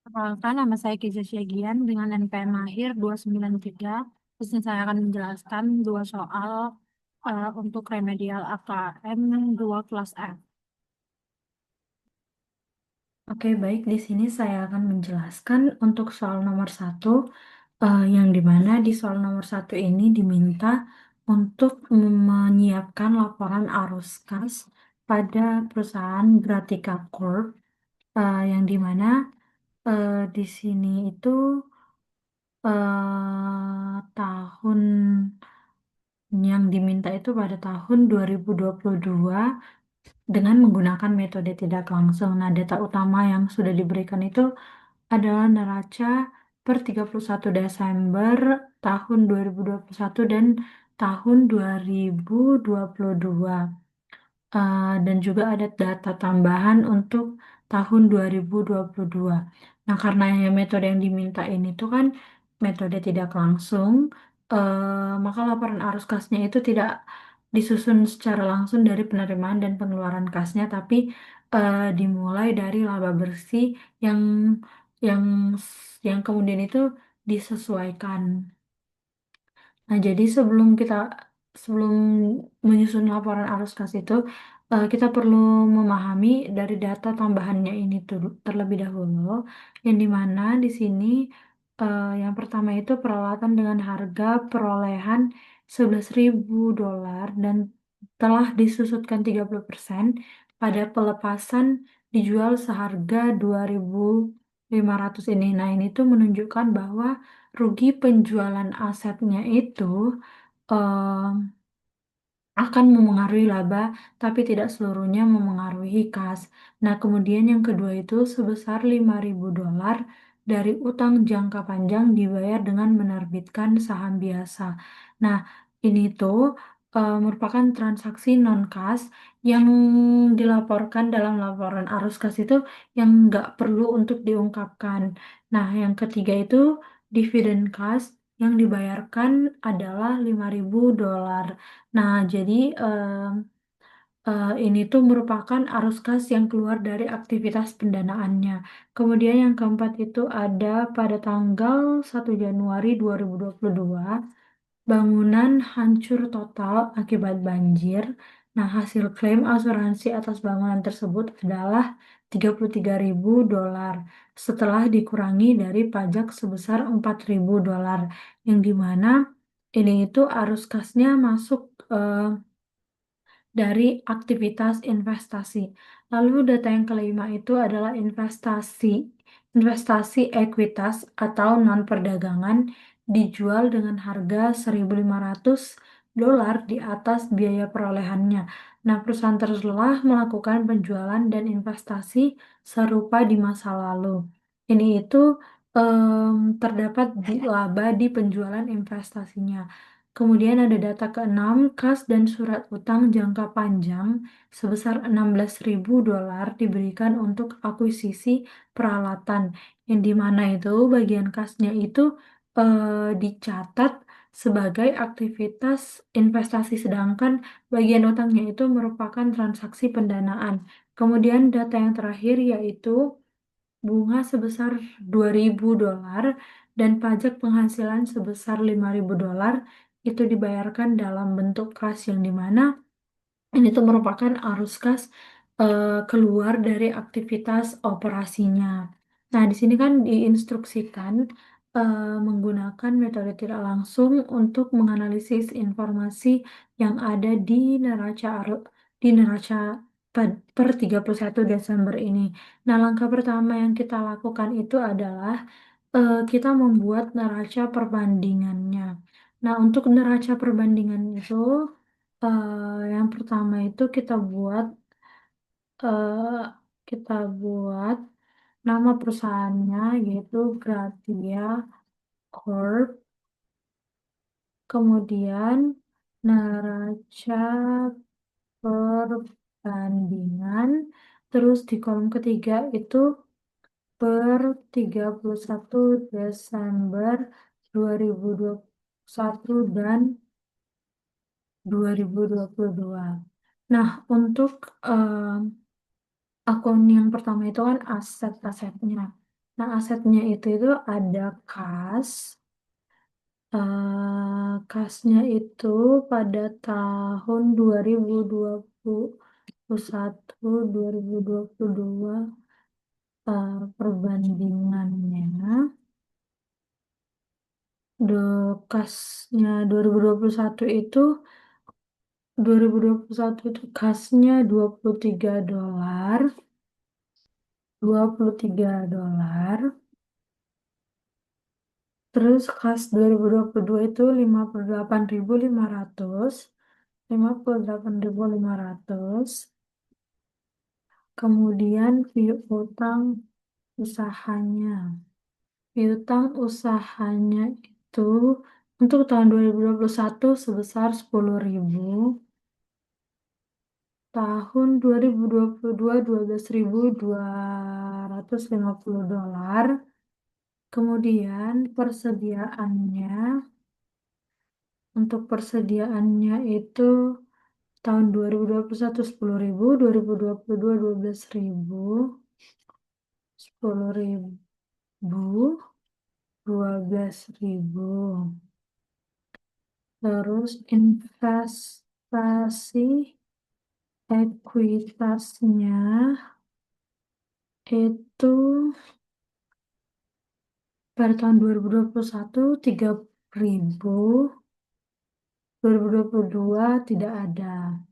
Perkenalkan, nama saya Keza Syagian dengan NPM Mahir 293. Di sini saya akan menjelaskan dua soal untuk remedial AKM 2 kelas F. Oke, baik. Di sini saya akan menjelaskan untuk soal nomor satu, yang dimana di soal nomor satu ini diminta untuk menyiapkan laporan arus kas pada perusahaan Gratika Corp, yang dimana di sini itu tahun yang diminta itu pada tahun 2022 dengan menggunakan metode tidak langsung. Nah, data utama yang sudah diberikan itu adalah neraca per 31 Desember tahun 2021 dan tahun 2022. Dan juga ada data tambahan untuk tahun 2022. Nah, karena yang metode yang diminta ini tuh kan metode tidak langsung, maka laporan arus kasnya itu tidak disusun secara langsung dari penerimaan dan pengeluaran kasnya, tapi dimulai dari laba bersih yang yang yang kemudian itu disesuaikan. Nah, jadi sebelum menyusun laporan arus kas itu, kita perlu memahami dari data tambahannya ini tuh terlebih dahulu, yang dimana di sini yang pertama itu peralatan dengan harga perolehan $11.000 dan telah disusutkan 30% pada pelepasan dijual seharga 2.500 ini. Nah, ini tuh menunjukkan bahwa rugi penjualan asetnya itu em, akan memengaruhi laba, tapi tidak seluruhnya memengaruhi kas. Nah, kemudian yang kedua itu sebesar $5.000 dari utang jangka panjang dibayar dengan menerbitkan saham biasa. Nah, ini tuh merupakan transaksi non-kas yang dilaporkan dalam laporan arus kas itu yang nggak perlu untuk diungkapkan. Nah, yang ketiga itu dividen kas yang dibayarkan adalah $5.000. Nah, jadi ini tuh merupakan arus kas yang keluar dari aktivitas pendanaannya. Kemudian yang keempat itu ada pada tanggal 1 Januari 2022, bangunan hancur total akibat banjir. Nah, hasil klaim asuransi atas bangunan tersebut adalah $33.000 setelah dikurangi dari pajak sebesar $4.000, yang dimana ini itu arus kasnya masuk dari aktivitas investasi. Lalu data yang kelima itu adalah investasi. Investasi ekuitas atau non perdagangan dijual dengan harga $1.500 di atas biaya perolehannya. Nah, perusahaan tersebut melakukan penjualan dan investasi serupa di masa lalu. Ini itu terdapat di laba di penjualan investasinya. Kemudian ada data keenam, kas dan surat utang jangka panjang sebesar $16.000 diberikan untuk akuisisi peralatan, yang dimana itu bagian kasnya itu dicatat sebagai aktivitas investasi, sedangkan bagian utangnya itu merupakan transaksi pendanaan. Kemudian data yang terakhir yaitu bunga sebesar $2.000 dan pajak penghasilan sebesar $5.000 itu dibayarkan dalam bentuk kas, yang dimana ini tuh merupakan arus kas keluar dari aktivitas operasinya. Nah, di sini kan diinstruksikan menggunakan metode tidak langsung untuk menganalisis informasi yang ada di neraca per 31 Desember ini. Nah, langkah pertama yang kita lakukan itu adalah kita membuat neraca perbandingannya. Nah, untuk neraca perbandingan itu, yang pertama itu eh, kita buat nama perusahaannya yaitu Gratia Corp. Kemudian neraca perbandingan. Terus di kolom ketiga itu per 31 Desember 2021 dan 2022. Nah, untuk akun yang pertama itu kan aset-asetnya. Nah, asetnya itu ada kas. Kasnya itu pada tahun 2021, 2022, perbandingannya, kasnya 2021 itu 2021 itu kasnya $23, $23. Terus kas 2022 itu 58.500, 58.500. Kemudian piutang usahanya. Piutang usahanya itu untuk tahun 2021 sebesar 10.000. Tahun 2022 $12.250. Kemudian persediaannya itu tahun 2021 10.000, 2022 12.000, 10.000, 12.000. Terus investasi ekuitasnya itu pada tahun 2021 3.000, 2022 tidak ada.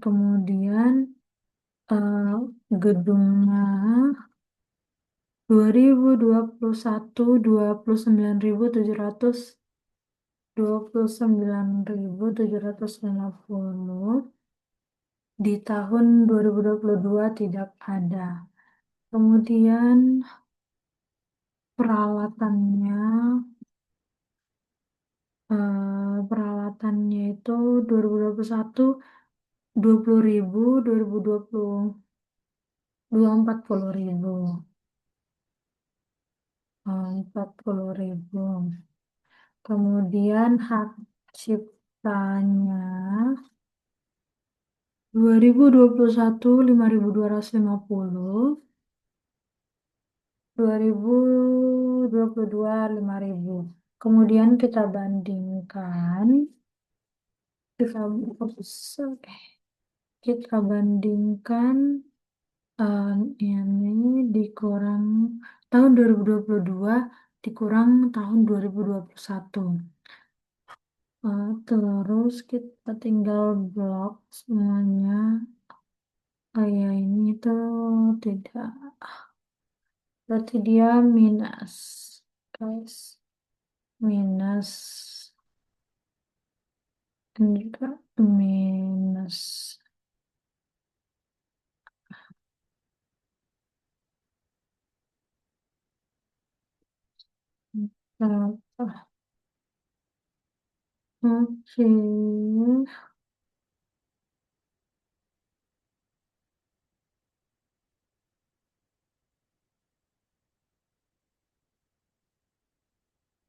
Kemudian eh, gedungnya 2021 29.750. Di tahun 2022 tidak ada. Kemudian peralatannya peralatannya itu 2021 20.000, 2022 40.000. 40.000. Kemudian hak ciptanya 2021 5.250, 2022 5.000. Kemudian kita oke, kita bandingkan ini dikurang tahun 2022 dikurang tahun 2021. Terus kita tinggal blok semuanya. Ya ini tuh tidak. Berarti dia minus. Guys. Minus. Ini juga minus. Berapa? Oke.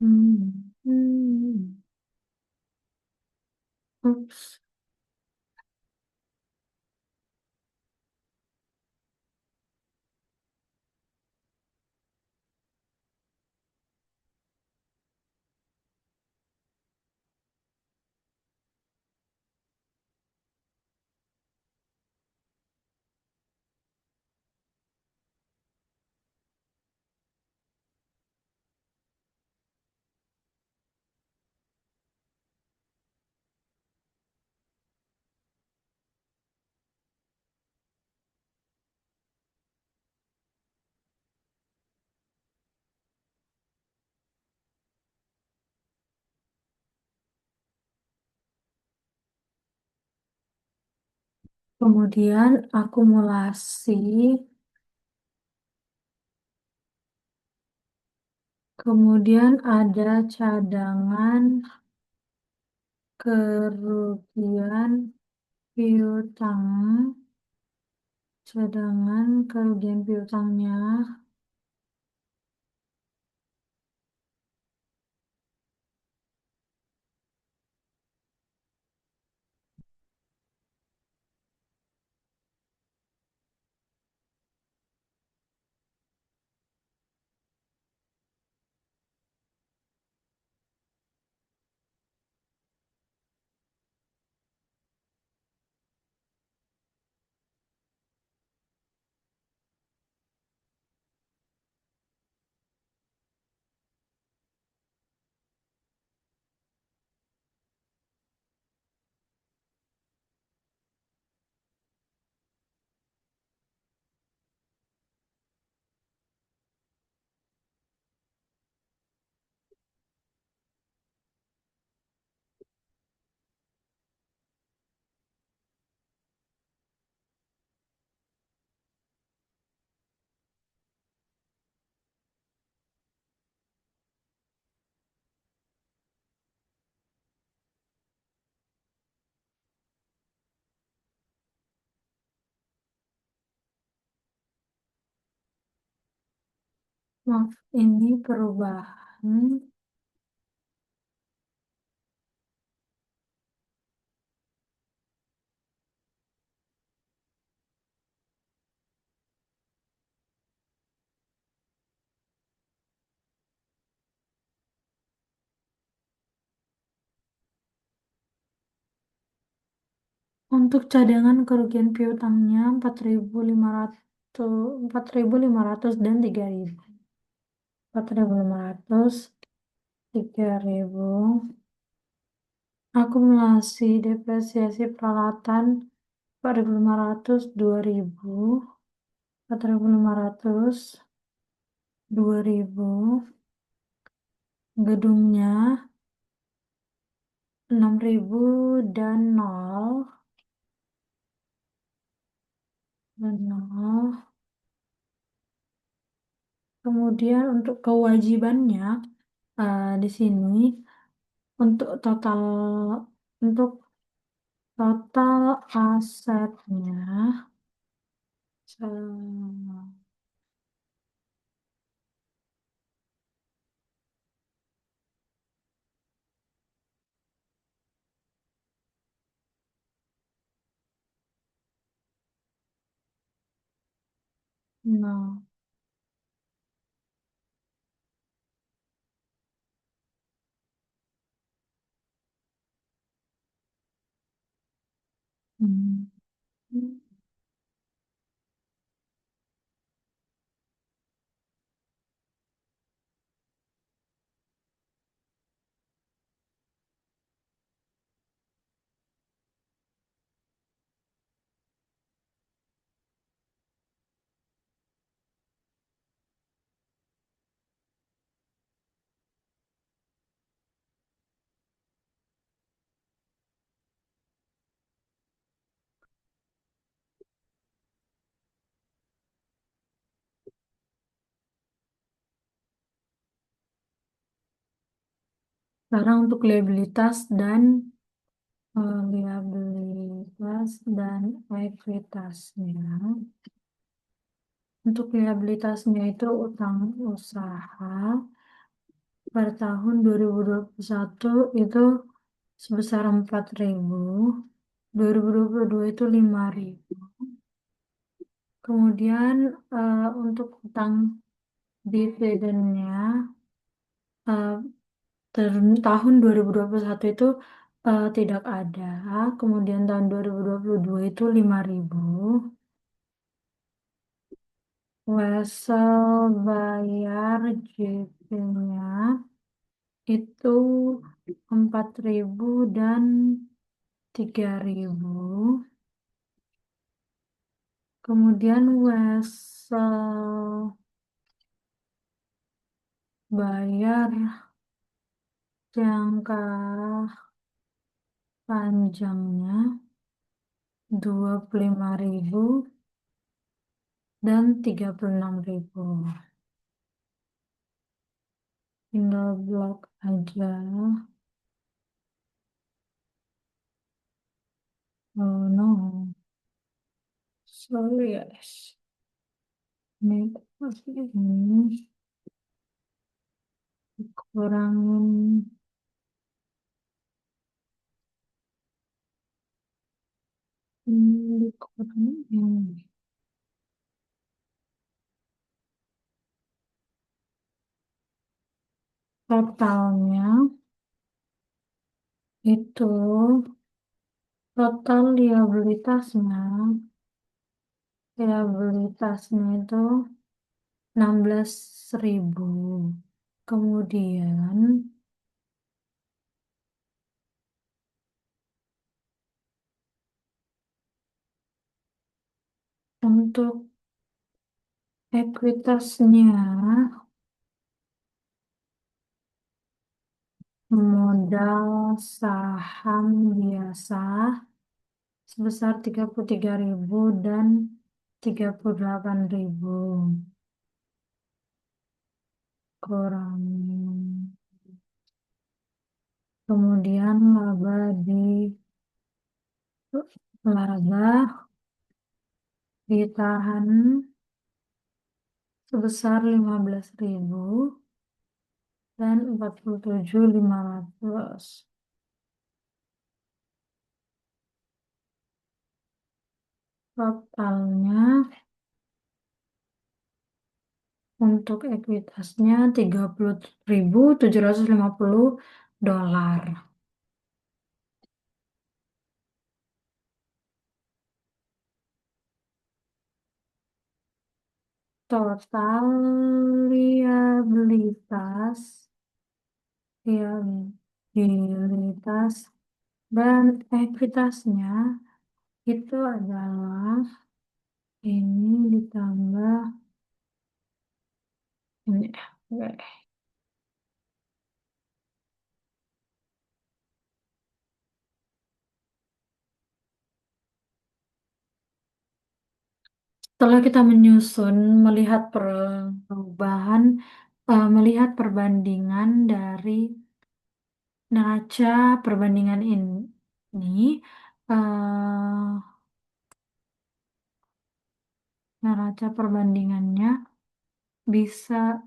Hmm. Hmm. Ups. Kemudian akumulasi. Kemudian ada cadangan kerugian piutang. Cadangan kerugian piutangnya Maaf, ini perubahan. Untuk cadangan kerugian piutangnya 4.500 dan 3.000. 4.500, 3.000. Akumulasi depresiasi peralatan 4.500, 2.000. 4.500, 2.000. Gedungnya 6.000 dan 0. Dan 0. Kemudian untuk kewajibannya di sini untuk untuk total asetnya se- nah, hmm, sekarang untuk liabilitas dan ekuitasnya. Untuk liabilitasnya itu utang usaha per tahun 2021 itu sebesar 4.000, 2022 itu 5.000. Kemudian untuk utang dividennya eh, tahun 2021 itu tidak ada. Kemudian tahun 2022 itu 5.000. Wesel bayar JP-nya itu 4.000 dan 3.000. Kemudian Wesel bayar jangka panjangnya 25.000 dan 36.000. Tinggal blok aja. Oh no. So yes. Make ini kurangin dikurangin ini. Totalnya itu total liabilitasnya itu 16.000. Kemudian untuk ekuitasnya modal saham biasa sebesar 33.000 dan 38.000. Kurang. Kemudian laba ditahan sebesar 15.000 dan 47.500. Totalnya untuk ekuitasnya 30.750 dolar. Total liabilitas, liabilitas dan ekuitasnya itu adalah ini ditambah ini. Oke. Setelah kita menyusun, melihat perubahan, melihat perbandingan dari neraca perbandingan ini, eh, neraca perbandingannya bisa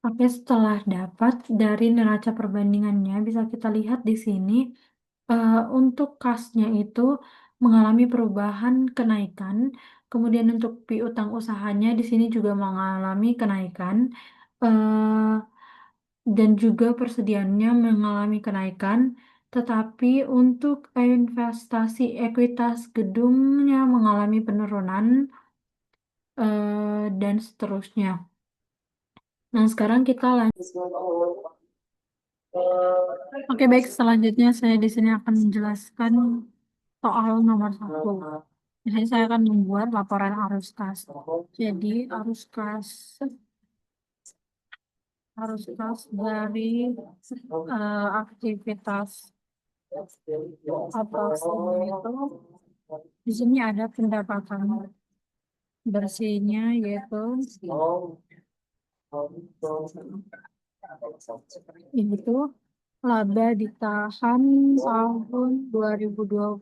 Oke, setelah dapat dari neraca perbandingannya, bisa kita lihat di sini untuk kasnya itu mengalami perubahan kenaikan. Kemudian untuk piutang usahanya di sini juga mengalami kenaikan. eh, dan juga persediaannya mengalami kenaikan. Tetapi untuk investasi ekuitas gedungnya mengalami penurunan dan seterusnya. Nah, sekarang kita lanjut. Oke, baik. Selanjutnya saya di sini akan menjelaskan soal nomor 1. Di sini saya akan membuat laporan arus kas. Jadi, arus kas dari aktivitas operasi itu di sini ada pendapatan bersihnya yaitu itu laba ditahan tahun 2022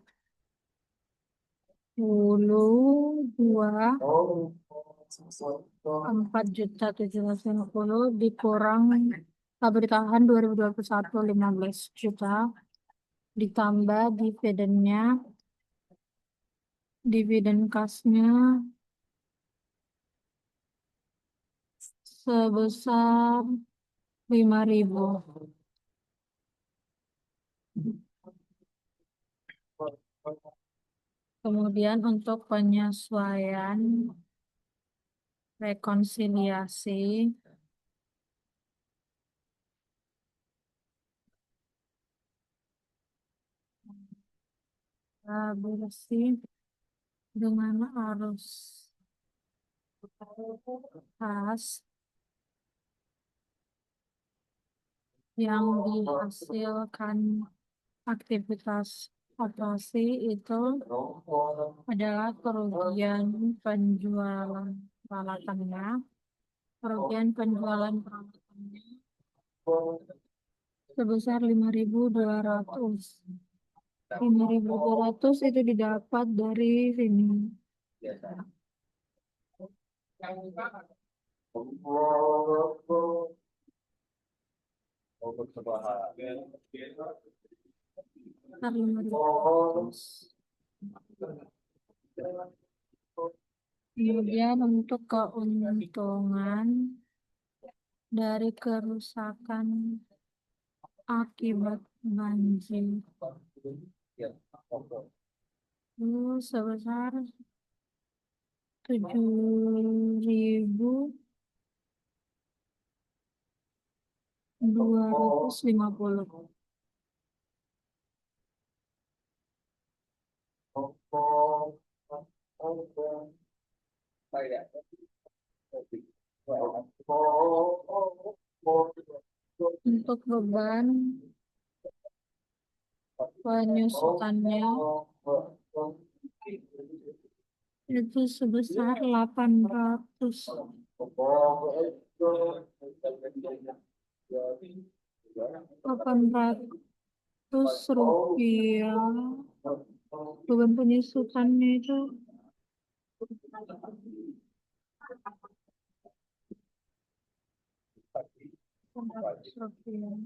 4.750 dikurang laba ditahan 2021 15 juta ditambah dividen kasnya sebesar 5.000. Kemudian untuk penyesuaian rekonsiliasi bersih dengan arus kas yang dihasilkan aktivitas operasi itu adalah kerugian penjualan peralatannya. Kerugian penjualan peralatannya sebesar 5.200. 5.200 itu didapat dari sini. Sekitar 5.200. Kemudian untuk keuntungan dari kerusakan akibat banjir itu sebesar 7.250. Untuk beban penyusutannya itu sebesar 800 rupiah. Beban penyusutannya itu 800 rupiah.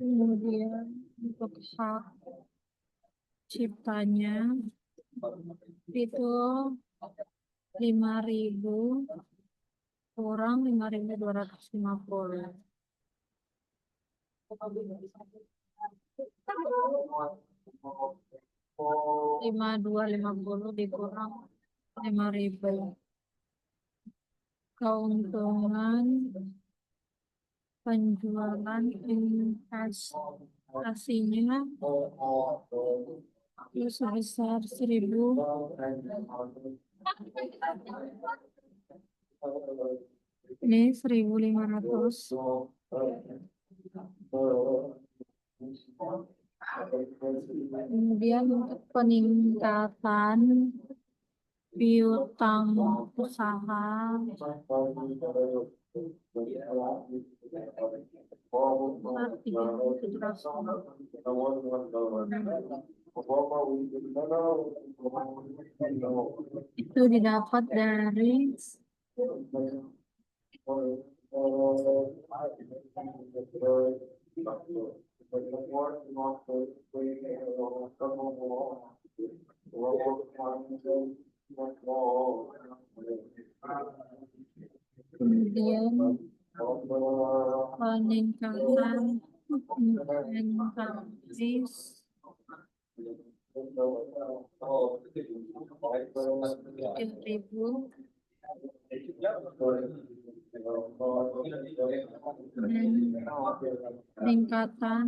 Kemudian untuk hak ciptanya itu 5.000 kurang 5.250. 5.250 dikurang 5.000. Keuntungan penjualan investasinya itu sebesar 1.000. Ini 1.500. Kemudian untuk peningkatan piutang usaha sebesar 3.700. Itu didapat dari kemudian peningkatan inventaris 3.000 dan peningkatan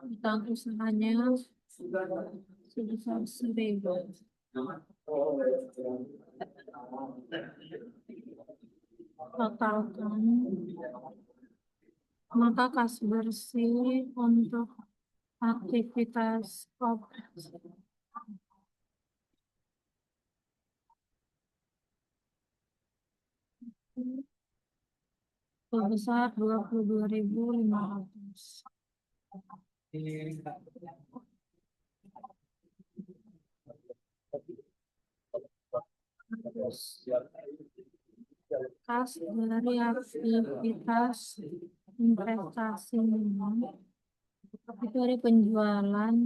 utang usahanya sebesar 1.000. Totalkan, maka kas bersih untuk aktivitas operasi sebesar 22.500. Kas dari aktivitas investasi itu dari penjualan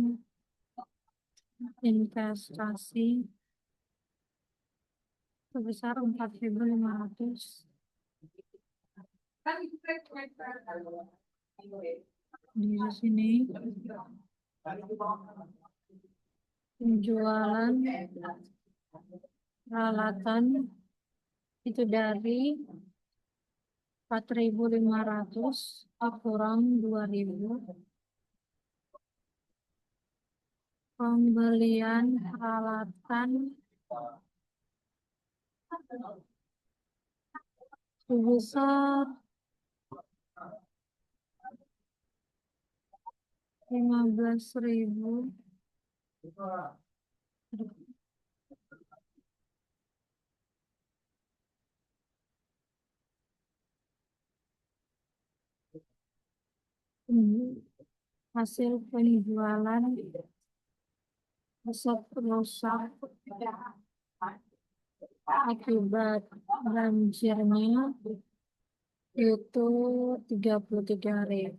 investasi sebesar 4.500. Di sini penjualan peralatan itu dari 4.500 kurang 2.000. Pembelian peralatan sebesar 15.000. Hasil penjualan rusak akibat banjirnya itu 33.000.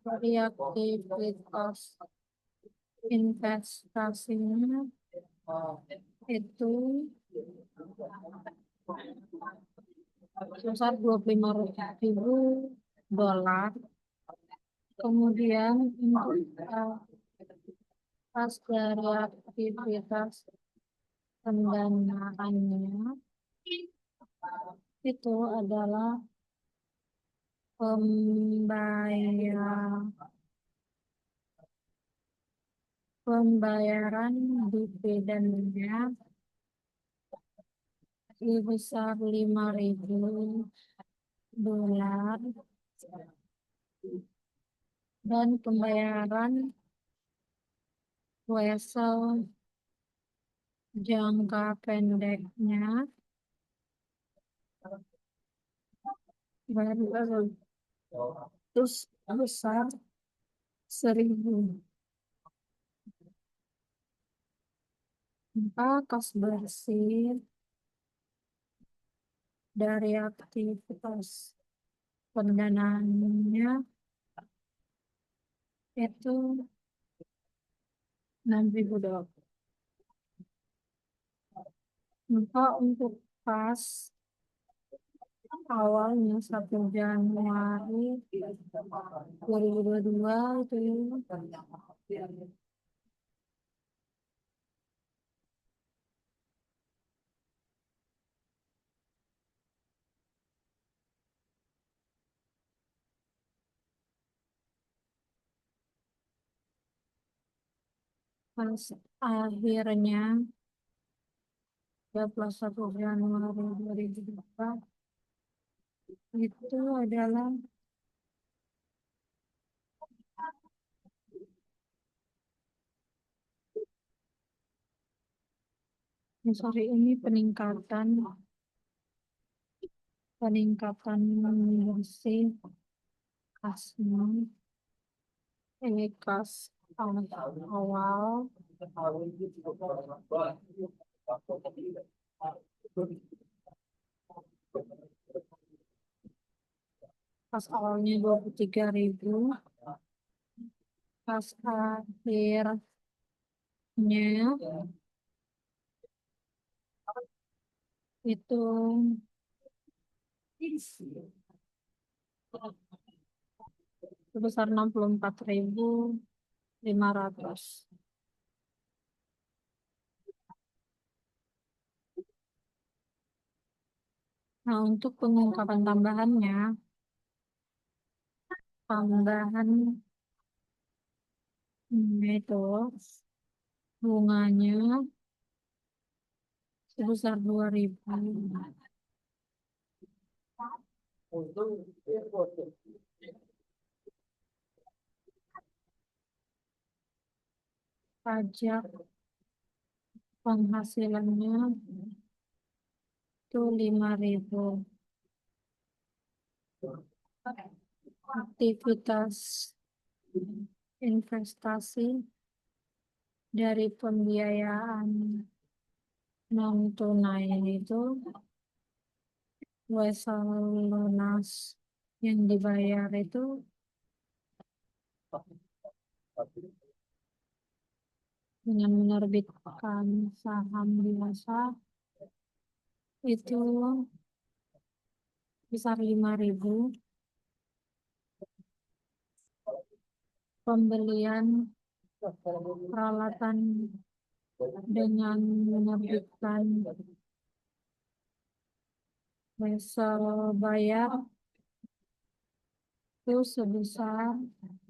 dari aktivitas investasinya itu sebesar 25.000 dolar. Kemudian untuk pas dari aktivitas pendanaannya itu adalah pembayaran dividennya sebesar 5.000 dolar dan pembayaran wesel jangka pendeknya baru terus besar 1.000. Maka kas bersih dari aktivitas pendanaannya itu 6.000 dolar. Maka untuk pas awalnya 1 Januari 2022 itu pas akhirnya 31 Januari 2022 itu adalah ini peningkatan bersih kasnya ini kas awal pas awalnya 23.000, pas akhirnya itu sebesar 64.500. Nah, untuk pengungkapan tambahan itu bunganya sebesar 2.000. Pajak penghasilannya itu 5.000. Aktivitas investasi dari pembiayaan non tunai itu wesel lunas yang dibayar itu dengan menerbitkan saham biasa itu besar 5.000. Pembelian peralatan dengan menerbitkan wesel bayar itu sebesar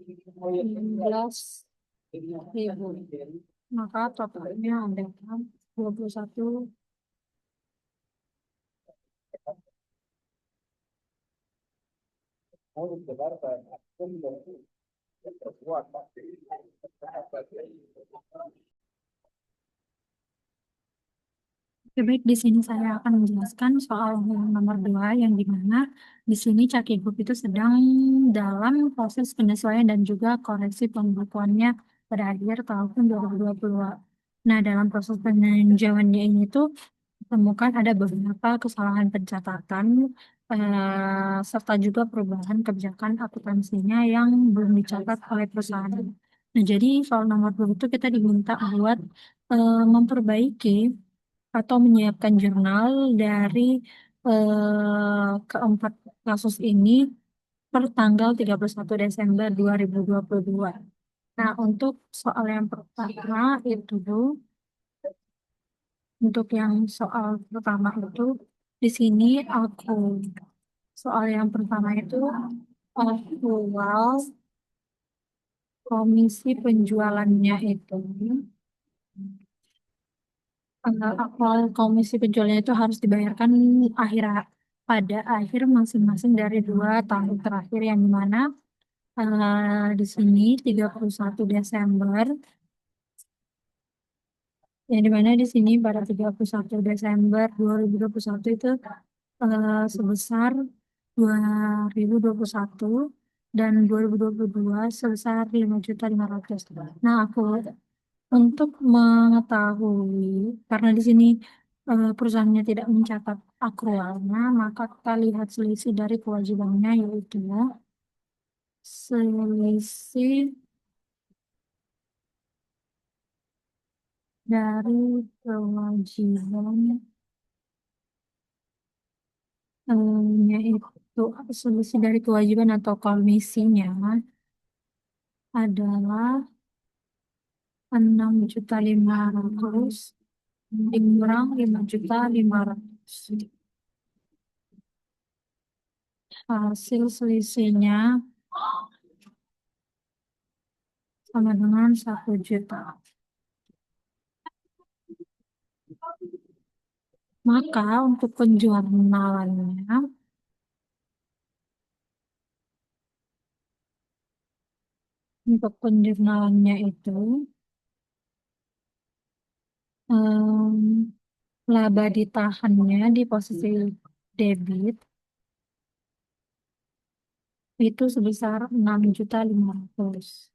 16.000. Maka totalnya adalah 21. Oke, baik, di sini saya akan menjelaskan soal yang nomor 2 yang dimana di sini Caki Group itu sedang dalam proses penyesuaian dan juga koreksi pembukuannya pada akhir tahun 2020. Nah, dalam proses peninjauannya ini tuh temukan ada beberapa kesalahan pencatatan serta juga perubahan kebijakan akuntansinya yang belum dicatat oleh perusahaan. Nah, jadi soal nomor 2 itu kita diminta buat memperbaiki atau menyiapkan jurnal dari keempat kasus ini per tanggal 31 Desember 2022. Nah, untuk soal yang pertama itu untuk yang soal pertama itu, di sini soal yang pertama itu aktual komisi penjualannya itu, aktual komisi penjualannya itu harus dibayarkan akhir pada akhir masing-masing dari 2 tahun terakhir yang dimana di sini 31 Desember yang dimana di sini pada 31 Desember 2021 itu sebesar 2021 dan 2022 sebesar 5.500. Nah, untuk mengetahui karena di sini perusahaannya tidak mencatat akrualnya, maka kita lihat selisih dari kewajibannya yaitu selisih dari kewajiban yaitu selisih dari kewajiban atau komisinya adalah 6.500.000 dikurang 5.500.000. Hasil selisihnya sama dengan 1 juta. Maka untuk penjurnalannya itu em, laba ditahannya di posisi debit itu sebesar 6.500.000.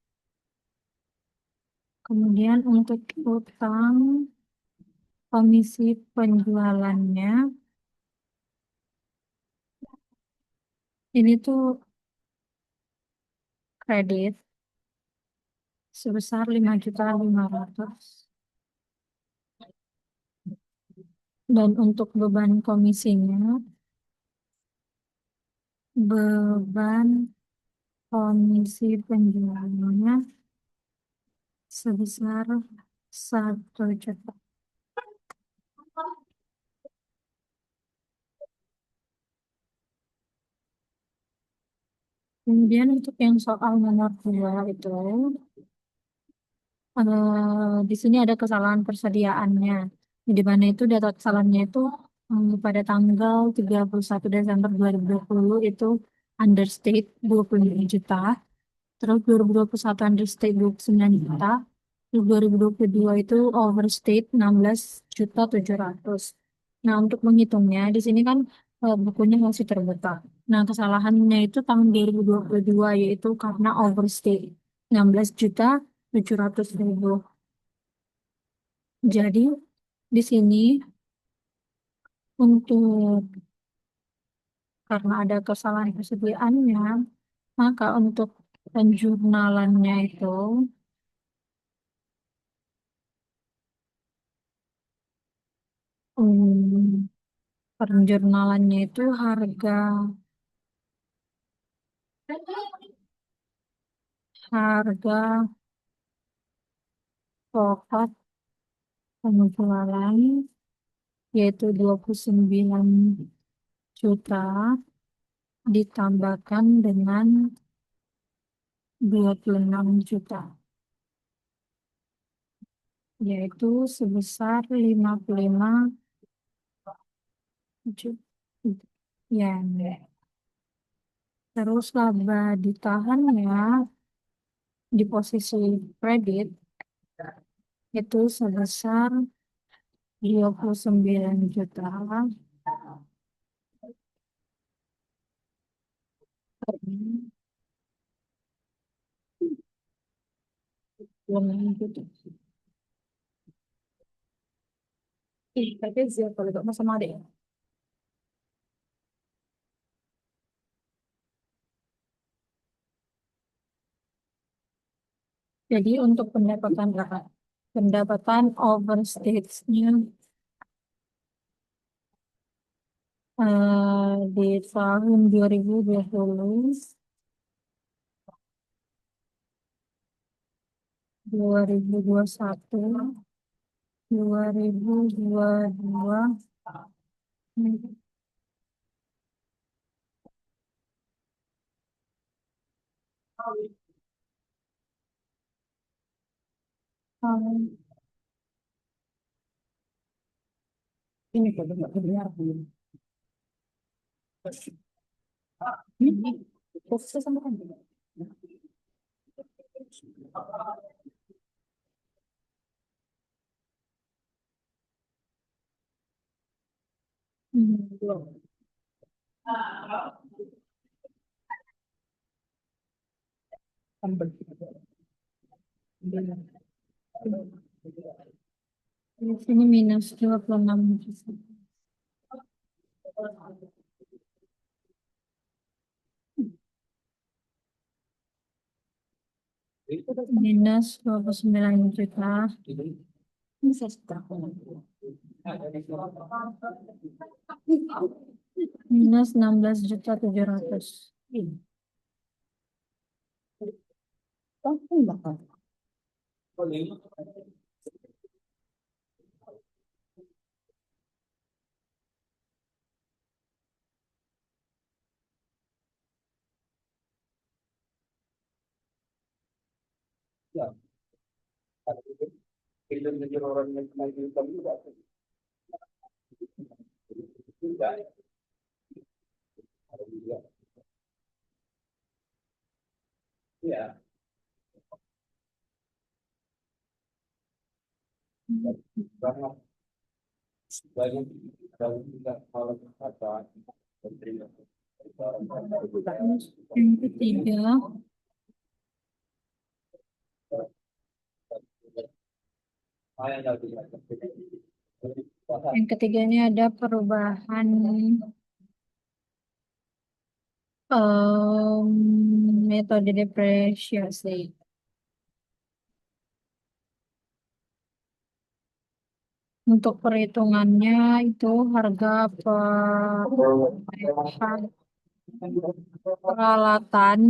Kemudian untuk utang komisi penjualannya ini tuh kredit sebesar 5.500.000. Dan untuk beban komisi penjualannya sebesar 1 juta. Kemudian untuk yang soal nomor 2 itu, di sini ada kesalahan persediaannya. Di mana itu data kesalahannya itu pada tanggal 31 Desember 2020 itu understate 25 juta. Terus 2021 understate 29 juta. Terus 2022 itu overstate 16.700.000. Nah, untuk menghitungnya di sini kan bukunya masih terbuka. Nah, kesalahannya itu tahun 2022 yaitu karena overstate 16.700.000. Jadi di sini untuk karena ada kesalahan persediaannya, maka untuk penjurnalannya itu Hmm, penjurnalannya itu harga pokok penjualan yaitu 29 juta ditambahkan dengan 26 juta yaitu sebesar 55 juta yen. Terus laba ditahannya di posisi kredit itu sebesar 29 juta. 26 juta. Ih, tapi siapa kalau gak sama adek. Jadi untuk pendapatan overstage-nya di tahun 2020, 2021, 2022, ini kalau nggak kedengar. Ini fokusnya sama kan? Belum. Tambah. Di sini minus 26%. Minus 29 juta. Bisa seberapa? Minus 16.700.000. Tapi bakal. Yang ketiga, yang ketiga ini ada perubahan metode depresiasi. Untuk perhitungannya itu harga peralatan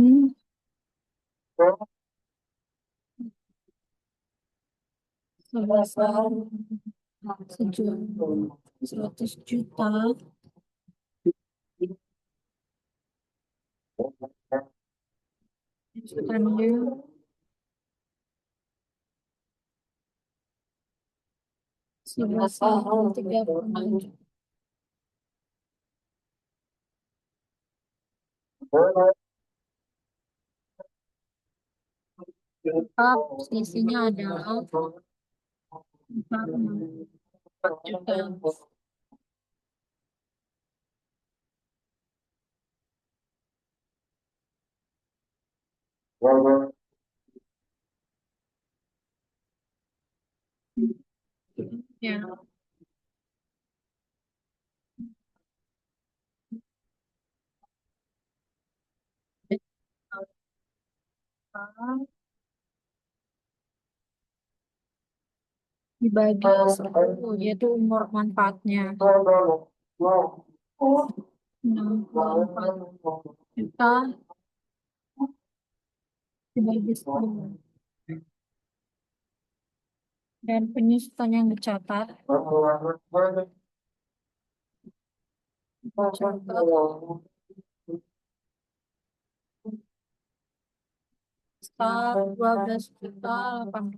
sebesar sejumlah 100 juta. Jutannya sebesar 36 juta. Tetap selisihnya adalah 4 juta. Ya, dibagi 10 yaitu umur manfaatnya 64 juta dibagi 10 dan penyusutan yang dicatat sekitar 12 juta 8.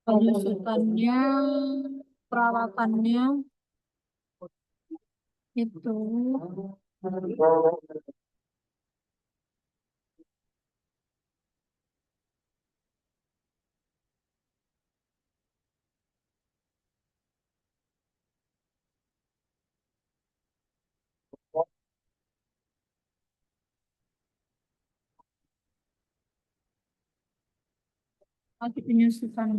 Penyusutannya perawatannya itu Lagi penyusutan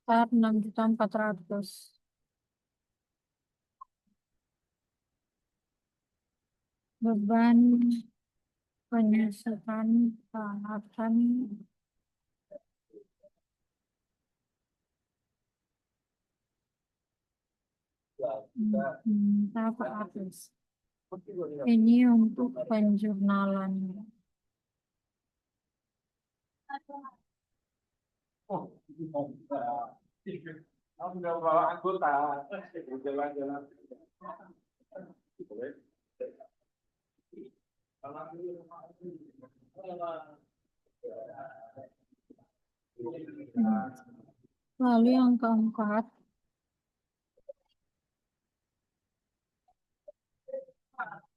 start 6.400.000. Beban penyusutan peralatan 400. Ini untuk penjurnalan. Kamu nggak bawa anggota, jalan-jalan. Lalu yang keempat,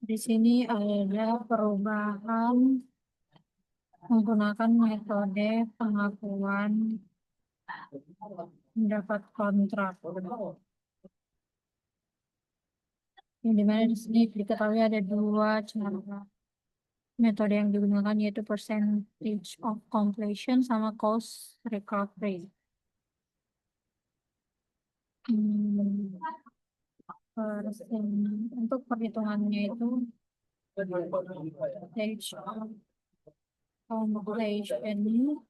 di sini ada perubahan menggunakan metode pengakuan mendapat kontrak. Yang dimana di sini diketahui ada dua cara metode yang digunakan, yaitu percentage of completion sama cost recovery. Hmm, untuk perhitungannya itu percentage of completion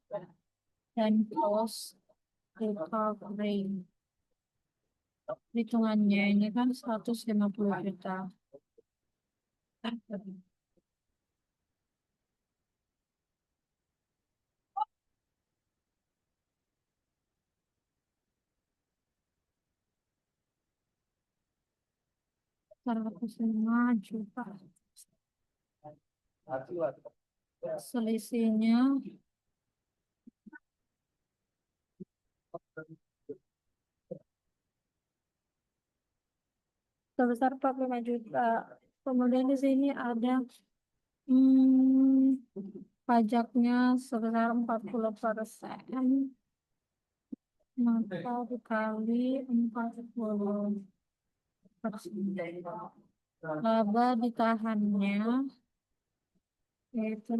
dan cost recovery. Hitungannya ini kan 150 juta. Seratus lima juta. Selisihnya sebesar 45 juta. Kemudian di sini ada pajaknya sebesar 40%. Maka dikali 40%. Laba ditahannya yaitu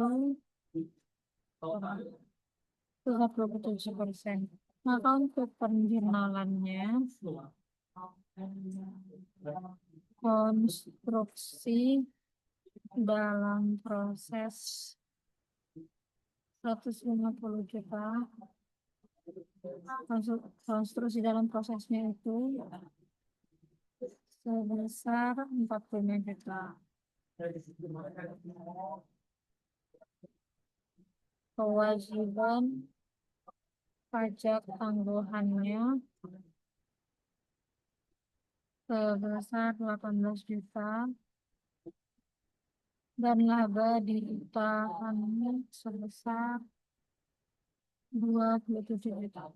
37%. Maka untuk penjurnalannya, konstruksi dalam proses 150 juta, konstruksi dalam prosesnya itu sebesar 45 juta. Kewajiban pajak tangguhannya sebesar 18 juta dan laba ditahannya sebesar 27 juta.